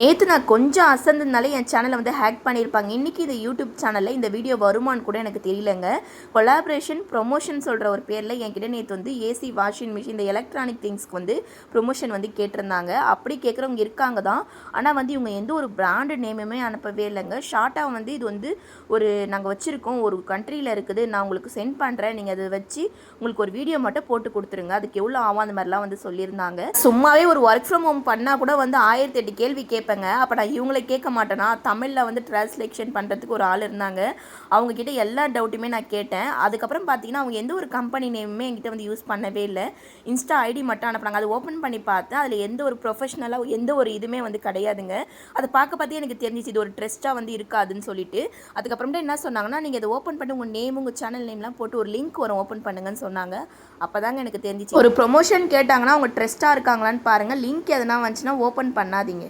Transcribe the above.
நேற்று நான் கொஞ்சம் அசந்ததுனால என் சேனலை வந்து ஹேக் பண்ணியிருப்பாங்க. இன்றைக்கி இது யூடியூப் சேனலில் இந்த வீடியோ வருமானு கூட எனக்கு தெரியலங்க. கொலாபரேஷன் ப்ரொமோஷன் சொல்கிற ஒரு பேரில் என்கிட்ட நேற்று வந்து ஏசி, வாஷிங் மிஷின், இந்த எலக்ட்ரானிக் திங்ஸ்க்கு வந்து ப்ரொமோஷன் வந்து கேட்டிருந்தாங்க. அப்படி கேட்குறவங்க இருக்காங்க தான். ஆனால் வந்து இவங்க எந்த ஒரு பிராண்டு நேமுமே அனுப்பவே இல்லைங்க. ஷார்ட்டாக வந்து இது வந்து ஒரு நாங்கள் வச்சுருக்கோம், ஒரு கண்ட்ரியில் இருக்குது, நான் உங்களுக்கு சென்ட் பண்ணுறேன், நீங்கள் அதை வச்சு உங்களுக்கு ஒரு வீடியோ மட்டும் போட்டு கொடுத்துருங்க, அதுக்கு எவ்வளோ ஆகும் அந்த மாதிரிலாம் வந்து சொல்லியிருந்தாங்க. சும்மாவே ஒரு ஒர்க் ஃப்ரம் ஹோம் பண்ணால் கூட வந்து 1008 கேள்வி கேட்பேன். அப்போ நான் இவங்களை கேட்க மாட்டேனா? தமிழில் வந்து டிரான்ஸ்லேஷன் பண்ணுறதுக்கு ஒரு ஆள் இருந்தாங்க. அவங்கக்கிட்ட எல்லா டவுட்டுமே நான் கேட்டேன். அதுக்கப்புறம் பார்த்தீங்கன்னா அவங்க எந்த ஒரு கம்பெனி நேமுமே என்கிட்ட வந்து யூஸ் பண்ணவே இல்லை. இன்ஸ்டா ஐடி மட்டும் அனுப்புனாங்க. அதை ஓப்பன் பண்ணி பார்த்தேன். அதில் எந்த ஒரு ப்ரொஃபஷனலாக எந்த ஒரு இதுவுமே வந்து கிடையாதுங்க. அதை பார்த்து எனக்கு தெரிஞ்சிச்சு இது ஒரு ட்ரெஸ்ட்டாக வந்து இருக்காதுன்னு சொல்லிட்டு. அதுக்கப்புறமேட்டு என்ன சொன்னாங்கன்னா, நீங்கள் இதை ஓப்பன் பண்ணி உங்கள் நேம், உங்கள் சேனல் நேம்லாம் போட்டு ஒரு லிங்க் வரும், ஓப்பன் பண்ணுங்கன்னு சொன்னாங்க. அப்போ தாங்க எனக்கு தெரிஞ்சிச்சு ஒரு ப்ரொமோஷன் கேட்டாங்கன்னா அவங்க ட்ரெஸ்ட்டாக இருக்காங்களான்னு பாருங்கள். லிங்க் எதனா வந்துச்சுன்னா ஓப்பன் பண்ணாதீங்க.